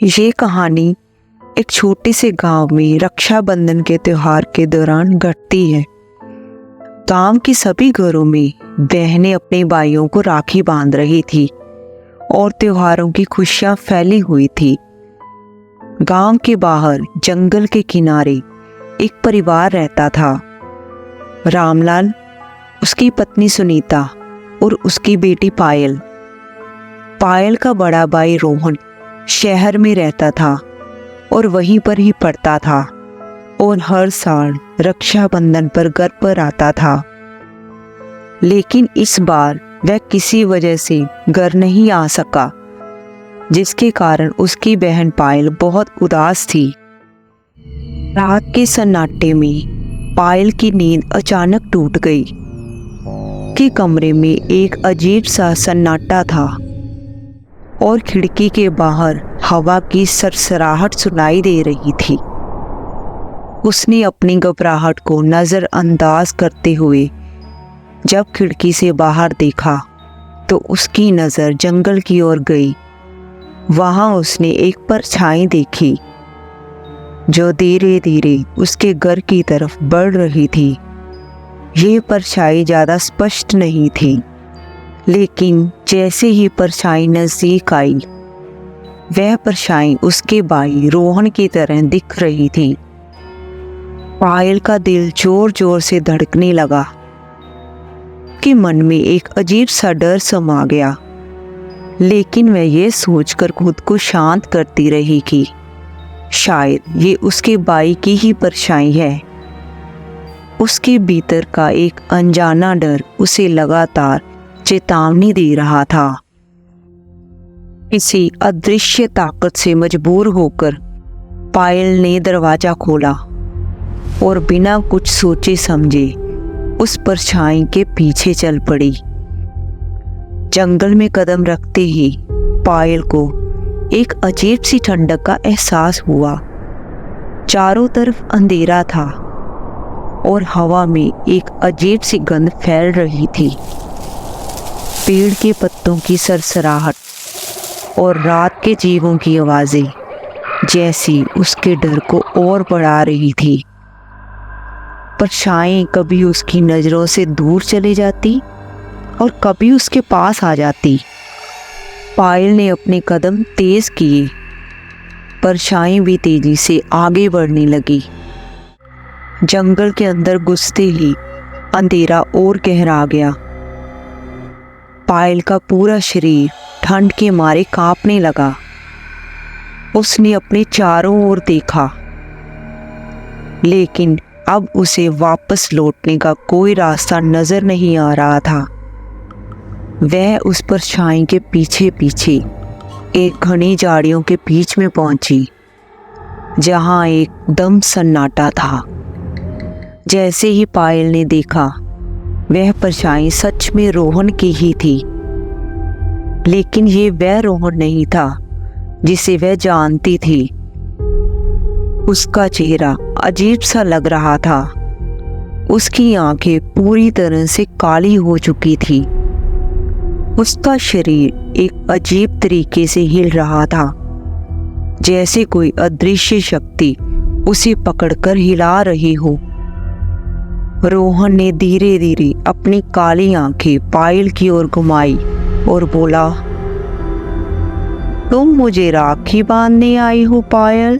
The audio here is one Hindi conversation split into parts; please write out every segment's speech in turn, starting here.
ये कहानी एक छोटे से गांव में रक्षाबंधन के त्योहार के दौरान घटती है। गांव के सभी घरों में बहनें अपने भाइयों को राखी बांध रही थी और त्योहारों की खुशियां फैली हुई थी। गांव के बाहर जंगल के किनारे एक परिवार रहता था। रामलाल, उसकी पत्नी सुनीता और उसकी बेटी पायल। पायल का बड़ा भाई रोहन शहर में रहता था और वहीं पर ही पढ़ता था और हर साल रक्षाबंधन पर घर पर आता था। लेकिन इस बार वह किसी वजह से घर नहीं आ सका, जिसके कारण उसकी बहन पायल बहुत उदास थी। रात के सन्नाटे में पायल की नींद अचानक टूट गई कि कमरे में एक अजीब सा सन्नाटा था और खिड़की के बाहर हवा की सरसराहट सुनाई दे रही थी। उसने अपनी घबराहट को नज़रअंदाज करते हुए जब खिड़की से बाहर देखा तो उसकी नज़र जंगल की ओर गई। वहाँ उसने एक परछाई देखी जो धीरे धीरे उसके घर की तरफ बढ़ रही थी। ये परछाई ज़्यादा स्पष्ट नहीं थी, लेकिन जैसे ही परछाई नज़दीक आई, वह परछाई उसके भाई रोहन की तरह दिख रही थी। पायल का दिल जोर जोर से धड़कने लगा कि मन में एक अजीब सा डर समा गया। लेकिन वह ये सोचकर खुद को शांत करती रही कि शायद ये उसके भाई की ही परछाई है। उसके भीतर का एक अनजाना डर उसे लगातार चेतावनी दे रहा था। किसी अदृश्य ताकत से मजबूर होकर पायल ने दरवाजा खोला और बिना कुछ सोचे समझे उस परछाई के पीछे चल पड़ी। जंगल में कदम रखते ही पायल को एक अजीब सी ठंडक का एहसास हुआ। चारों तरफ अंधेरा था और हवा में एक अजीब सी गंध फैल रही थी। पेड़ के पत्तों की सरसराहट और रात के जीवों की आवाज़ें जैसी उसके डर को और बढ़ा रही थी। परछाई कभी उसकी नज़रों से दूर चली जाती और कभी उसके पास आ जाती। पायल ने अपने कदम तेज किए। परछाई भी तेजी से आगे बढ़ने लगी। जंगल के अंदर घुसते ही अंधेरा और गहरा गया। पायल का पूरा शरीर ठंड के मारे कांपने लगा। उसने अपने चारों ओर देखा, लेकिन अब उसे वापस लौटने का कोई रास्ता नजर नहीं आ रहा था। वह उस परछाई के पीछे पीछे एक घनी झाड़ियों के बीच में पहुंची, जहां एकदम सन्नाटा था। जैसे ही पायल ने देखा, वह परछाई सच में रोहन की ही थी। लेकिन ये वह रोहन नहीं था जिसे वह जानती थी। उसका चेहरा अजीब सा लग रहा था। उसकी आंखें पूरी तरह से काली हो चुकी थी। उसका शरीर एक अजीब तरीके से हिल रहा था, जैसे कोई अदृश्य शक्ति उसे पकड़कर हिला रही हो। रोहन ने धीरे धीरे अपनी काली आंखें पायल की ओर घुमाई और बोला, तुम मुझे राखी बांधने आई हो पायल?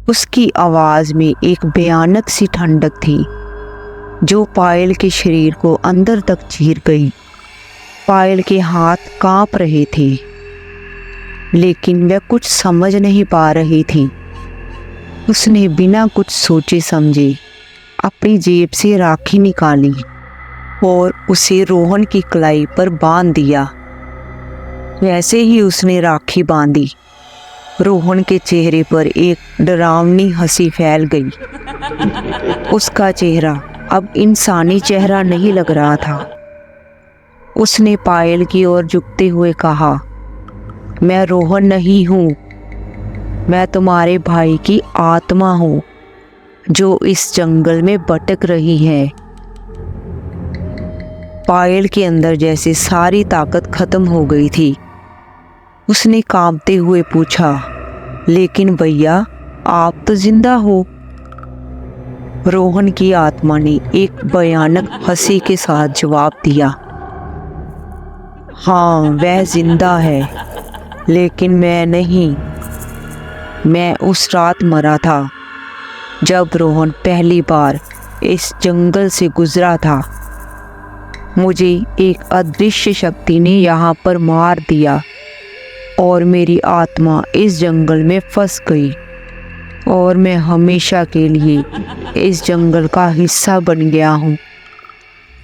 उसकी आवाज में एक भयानक सी ठंडक थी जो पायल के शरीर को अंदर तक चीर गई। पायल के हाथ कांप रहे थे, लेकिन वह कुछ समझ नहीं पा रही थी। उसने बिना कुछ सोचे समझे अपनी जेब से राखी निकाली और उसे रोहन की कलाई पर बांध दिया। वैसे ही उसने राखी बांधी, रोहन के चेहरे पर एक डरावनी हंसी फैल गई। उसका चेहरा अब इंसानी चेहरा नहीं लग रहा था। उसने पायल की ओर झुकते हुए कहा, मैं रोहन नहीं हूँ, मैं तुम्हारे भाई की आत्मा हूँ जो इस जंगल में भटक रही है। पायल के अंदर जैसे सारी ताकत खत्म हो गई थी। उसने कांपते हुए पूछा, लेकिन भैया आप तो जिंदा हो। रोहन की आत्मा ने एक भयानक हंसी के साथ जवाब दिया, हाँ वह जिंदा है, लेकिन मैं नहीं। मैं उस रात मरा था जब रोहन पहली बार इस जंगल से गुजरा था। मुझे एक अदृश्य शक्ति ने यहाँ पर मार दिया और मेरी आत्मा इस जंगल में फंस गई और मैं हमेशा के लिए इस जंगल का हिस्सा बन गया हूँ।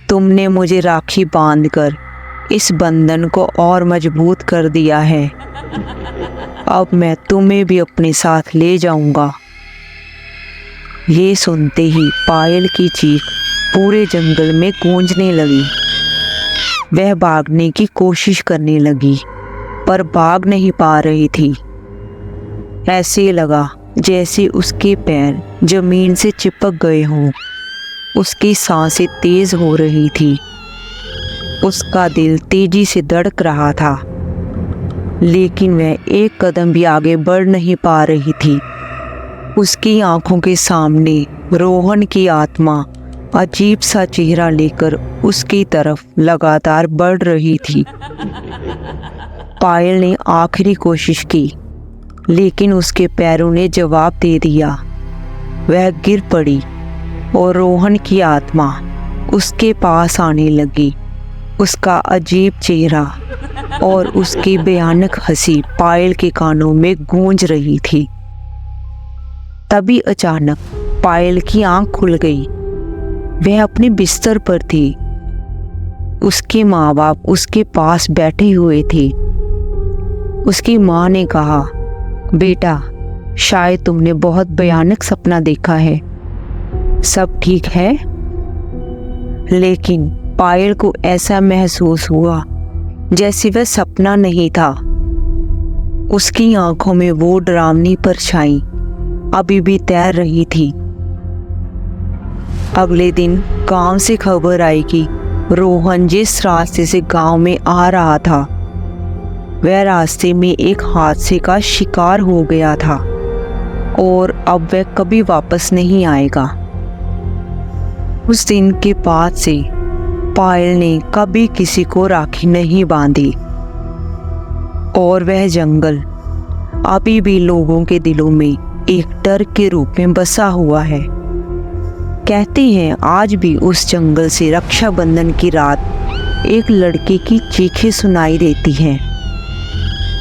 तुमने मुझे राखी बांधकर इस बंधन को और मजबूत कर दिया है। अब मैं तुम्हें भी अपने साथ ले जाऊंगा। ये सुनते ही पायल की चीख पूरे जंगल में गूंजने लगी। वह भागने की कोशिश करने लगी, पर भाग नहीं पा रही थी। ऐसे लगा जैसे उसके पैर जमीन से चिपक गए हों। उसकी सांसें तेज हो रही थी। उसका दिल तेजी से धड़क रहा था, लेकिन वह एक कदम भी आगे बढ़ नहीं पा रही थी। उसकी आंखों के सामने रोहन की आत्मा अजीब सा चेहरा लेकर उसकी तरफ लगातार बढ़ रही थी। पायल ने आखिरी कोशिश की, लेकिन उसके पैरों ने जवाब दे दिया। वह गिर पड़ी और रोहन की आत्मा उसके पास आने लगी। उसका अजीब चेहरा और उसकी भयानक हंसी पायल के कानों में गूंज रही थी। तभी अचानक पायल की आंख खुल गई। वह अपने बिस्तर पर थी। उसके माँ बाप उसके पास बैठे हुए थे। उसकी माँ ने कहा, बेटा शायद तुमने बहुत भयानक सपना देखा है। सब ठीक है? लेकिन पायल को ऐसा महसूस हुआ जैसे वह सपना नहीं था। उसकी आंखों में वो डरावनी परछाई अभी भी तैर रही थी। अगले दिन गांव से खबर आई कि रोहन जिस रास्ते से गांव में आ रहा था, वह रास्ते में एक हादसे का शिकार हो गया था और अब वह कभी वापस नहीं आएगा। उस दिन के बाद से पायल ने कभी किसी को राखी नहीं बांधी और वह जंगल अभी भी लोगों के दिलों में एक डर के रूप में बसा हुआ है। कहते हैं आज भी उस जंगल से रक्षाबंधन की रात एक लड़के की चीखें सुनाई देती हैं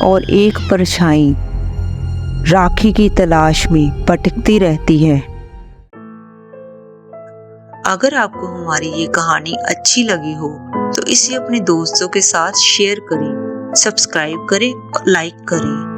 और एक परछाई राखी की तलाश में भटकती रहती है। अगर आपको हमारी ये कहानी अच्छी लगी हो तो इसे अपने दोस्तों के साथ शेयर करें, सब्सक्राइब करें और लाइक करें।